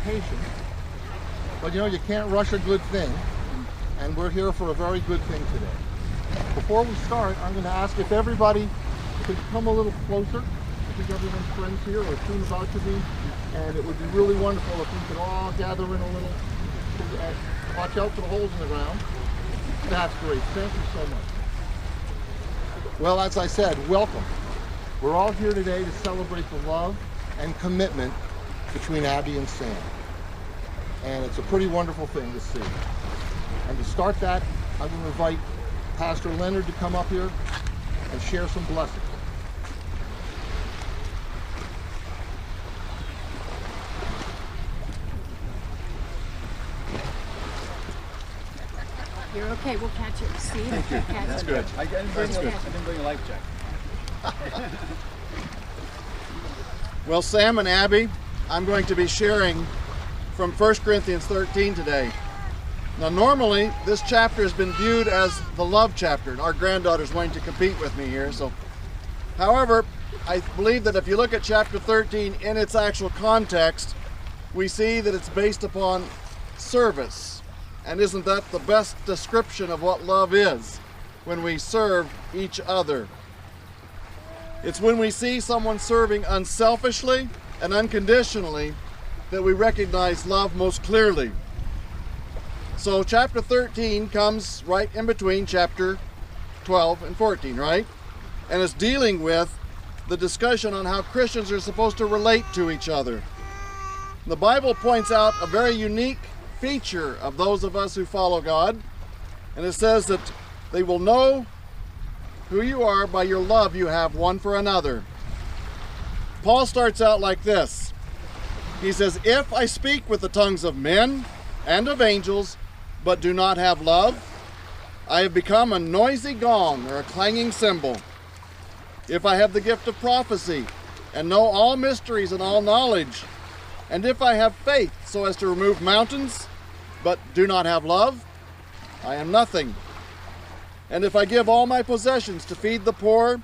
patient. But you know, you can't rush a good thing, and we're here for a very good thing today. Before we start, I'm going to ask if everybody could come a little closer. I think everyone's friends here or soon about to be, and it would be really wonderful if we could all gather in a little. Watch out for the holes in the ground. That's great. Thank you so much. Well, as I said, welcome. We're all here today to celebrate the love and commitment between Abbie and Sam. And it's a pretty wonderful thing to see. And to start that, I'm going to invite Pastor Leonard to come up here and share some blessings. You're okay. We'll catch it. See? Thank you. That's good. I didn't bring a life jacket. Well, Sam and Abbie, I'm going to be sharing from 1 Corinthians 13 today. Now, normally, this chapter has been viewed as the love chapter, and our granddaughter's wanting to compete with me here. So, however, I believe that if you look at chapter 13 in its actual context, we see that it's based upon service. And isn't that the best description of what love is? When we serve each other. It's when we see someone serving unselfishly and unconditionally that we recognize love most clearly. So chapter 13 comes right in between chapter 12 and 14, right? And it's dealing with the discussion on how Christians are supposed to relate to each other. The Bible points out a very unique feature of those of us who follow God, and it says that they will know who you are by your love you have one for another. Paul starts out like this. He says, if I speak with the tongues of men and of angels, but do not have love, I have become a noisy gong or a clanging cymbal. If I have the gift of prophecy and know all mysteries and all knowledge, and if I have faith so as to remove mountains, but do not have love, I am nothing. And if I give all my possessions to feed the poor,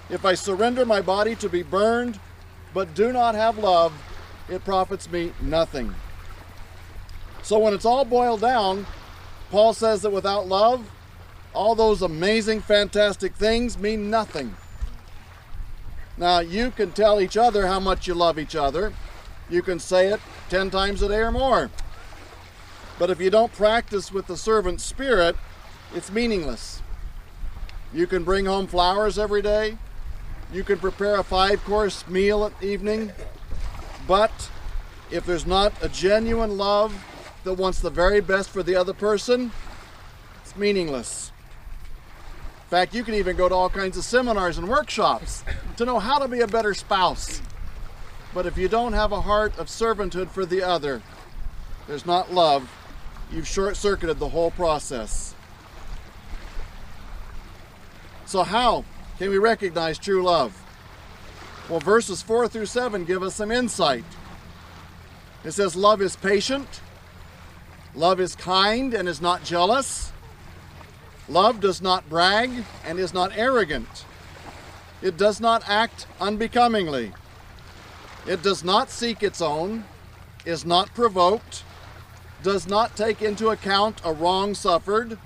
if I surrender my body to be burned, but do not have love, it profits me nothing. So when it's all boiled down, Paul says that without love, all those amazing, fantastic things mean nothing. Now, you can tell each other how much you love each other. You can say it 10 times a day or more. But if you don't practice with the servant spirit, it's meaningless. You can bring home flowers every day. You can prepare a 5-course meal at evening. But if there's not a genuine love that wants the very best for the other person, it's meaningless. In fact, you can even go to all kinds of seminars and workshops to know how to be a better spouse. But if you don't have a heart of servanthood for the other, there's not love. You've short-circuited the whole process. So how can we recognize true love? Well, verses 4 through 7 give us some insight. It says, love is patient. Love is kind and is not jealous. Love does not brag and is not arrogant. It does not act unbecomingly. It does not seek its own, is not provoked, does not take into account a wrong suffered,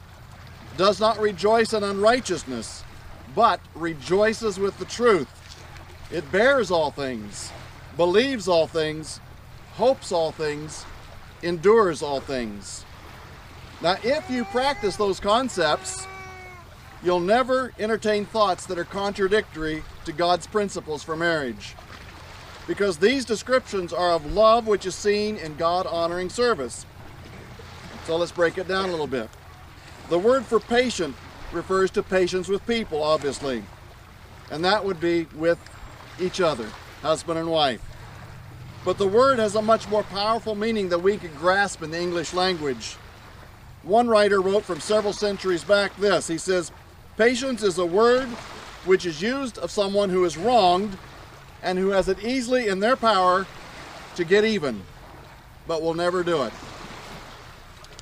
does not rejoice in unrighteousness, but rejoices with the truth. It bears all things, believes all things, hopes all things, endures all things. Now, if you practice those concepts, you'll never entertain thoughts that are contradictory to God's principles for marriage. Because these descriptions are of love which is seen in God-honoring service. So let's break it down a little bit. The word for patient refers to patience with people, obviously. And that would be with each other, husband and wife. But the word has a much more powerful meaning that we can grasp in the English language. One writer wrote from several centuries back this. He says, patience is a word which is used of someone who is wronged and who has it easily in their power to get even, but will never do it.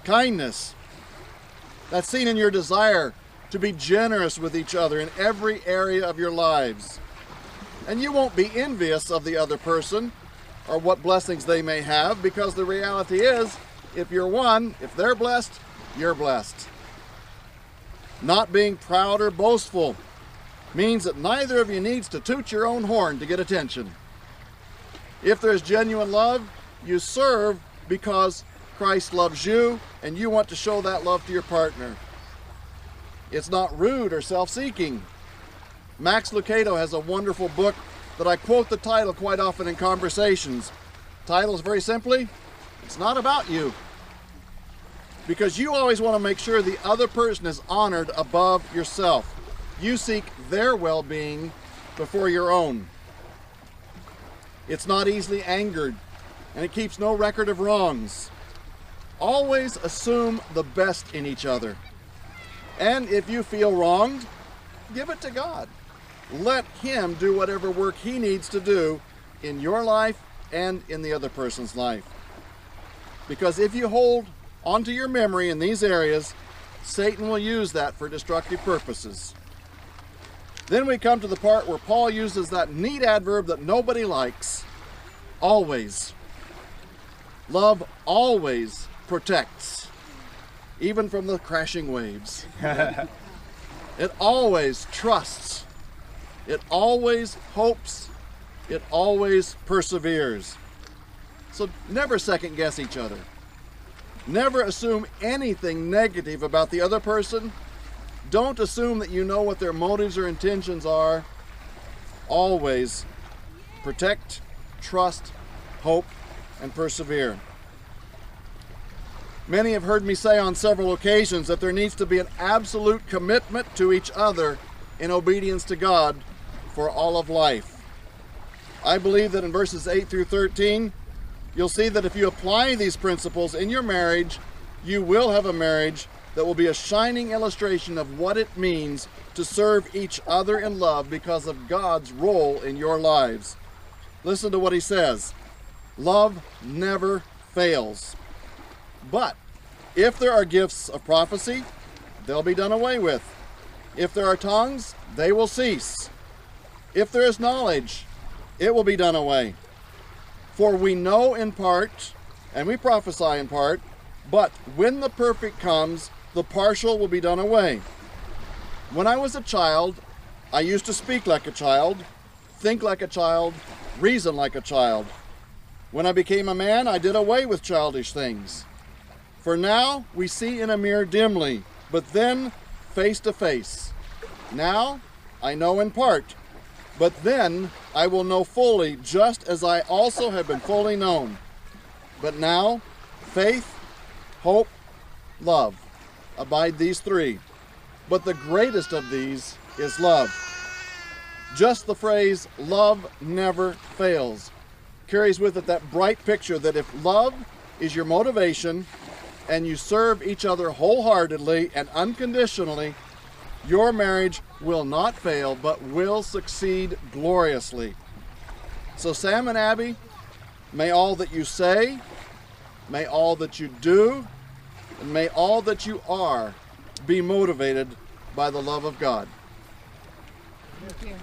Kindness. That's seen in your desire to be generous with each other in every area of your lives. And you won't be envious of the other person, or what blessings they may have, because the reality is, if you're one, if they're blessed, you're blessed. Not being proud or boastful means that neither of you needs to toot your own horn to get attention. If there's genuine love, you serve because Christ loves you and you want to show that love to your partner. It's not rude or self-seeking. Max Lucado has a wonderful book that I quote the title quite often in conversations. The title is very simply, It's Not About You. Because you always want to make sure the other person is honored above yourself. You seek their well-being before your own. It's not easily angered, and it keeps no record of wrongs. Always assume the best in each other. And if you feel wronged, give it to God. Let Him do whatever work He needs to do in your life and in the other person's life. Because if you hold onto your memory in these areas, Satan will use that for destructive purposes. Then we come to the part where Paul uses that neat adverb that nobody likes, always. Love always protects, even from the crashing waves. It always trusts. It always hopes. It always perseveres. So never second guess each other. Never assume anything negative about the other person. Don't assume that you know what their motives or intentions are. Always protect, trust, hope, and persevere. Many have heard me say on several occasions that there needs to be an absolute commitment to each other in obedience to God for all of life. I believe that in verses 8 through 13, you'll see that if you apply these principles in your marriage, you will have a marriage that will be a shining illustration of what it means to serve each other in love because of God's role in your lives. Listen to what he says. Love never fails. But if there are gifts of prophecy, they'll be done away with. If there are tongues, they will cease. If there is knowledge, it will be done away. For we know in part, and we prophesy in part, but when the perfect comes, the partial will be done away. When I was a child, I used to speak like a child, think like a child, reason like a child. When I became a man, I did away with childish things. For now we see in a mirror dimly, but then face to face. Now I know in part, but then I will know fully, just as I also have been fully known. But now faith, hope, love. Abide these three. But the greatest of these is love. Just the phrase, love never fails, carries with it that bright picture that if love is your motivation and you serve each other wholeheartedly and unconditionally, your marriage will not fail, but will succeed gloriously. So Sam and Abbie, may all that you say, may all that you do, and may all that you are be motivated by the love of God. Thank you.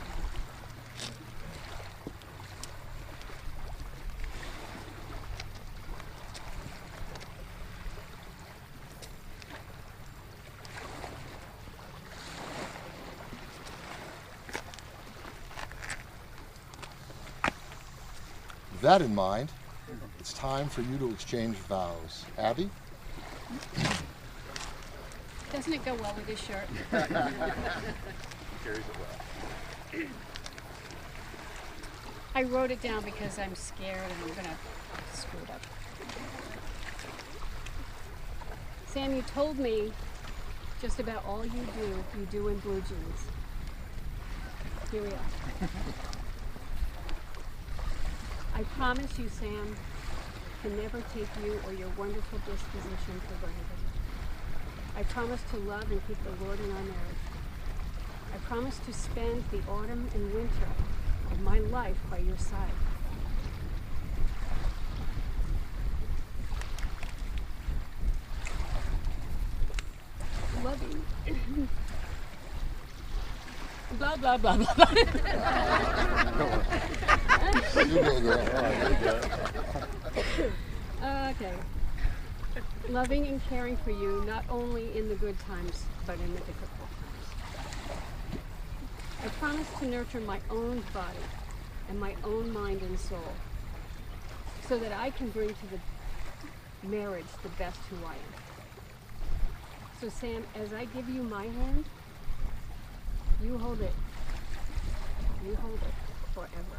With that in mind, it's time for you to exchange vows. Abbie? Doesn't it go well with this shirt? Carries it well. I wrote it down because I'm scared and I'm going to screw it up. Sam, you told me just about all you do in blue jeans. Here we are. I promise you, Sam, to never take you or your wonderful disposition for granted. I promise to love and keep the Lord in our marriage. I promise to spend the autumn and winter of my life by your side. Loving. blah, blah, blah, blah, blah. You go, girl. Okay. Loving and caring for you, not only in the good times, but in the difficult times. I promise to nurture my own body and my own mind and soul, so that I can bring to the marriage the best who I am. So Sam, as I give you my hand, you hold it. You hold it forever.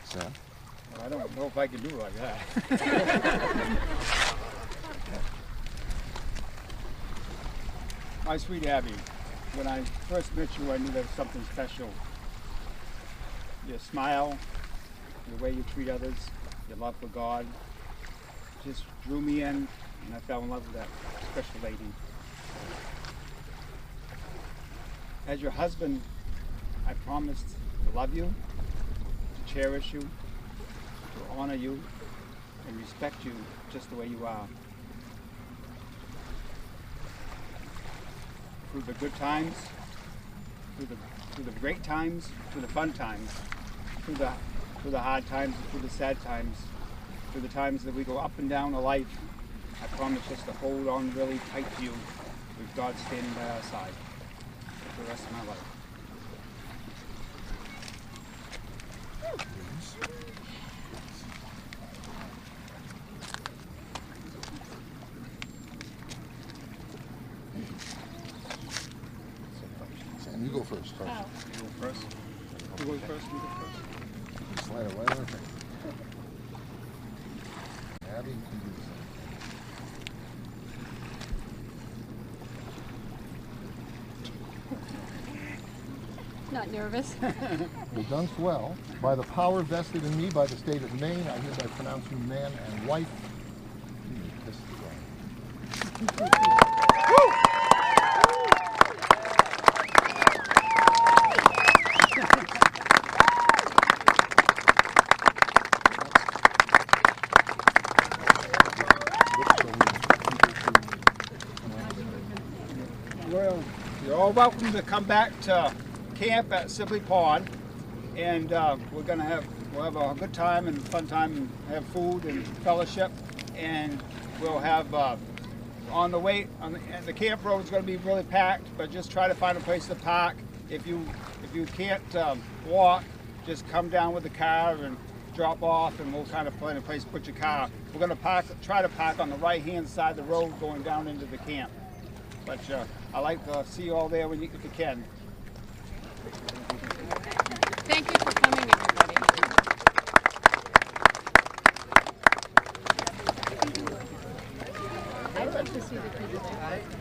Sam? Well, I don't know if I can do it like that. My sweet Abbie, when I first met you, I knew there was something special. Your smile, the way you treat others, your love for God, just drew me in, and I fell in love with that special lady. As your husband, I promised to love you, to cherish you, to honor you, and respect you just the way you are. Through the good times, through the great times, through the fun times, through the hard times, through the sad times, through the times that we go up and down in life, I promise just to hold on really tight to you with God standing by our side for the rest of my life. Sam, you go first. Oh. You go first. You go first. You go first. Slide it right on her. Abbie, you can do the same. Not nervous. Well done, well. By the power vested in me by the state of Maine, I hereby pronounce you man and wife. You may kiss the ground. You're all welcome to come back to camp at Sibley Pond, and we'll have a good time and fun time and have food and fellowship, and we'll have on the way on the camp road is going to be really packed, but just try to find a place to park. If you can't walk, just come down with the car and drop off, and we'll kind of find a place to put your car. We're going to try to park on the right hand side of the road going down into the camp. But I like to see you all there if you can. Thank you for coming, everybody. I'd like to see the people.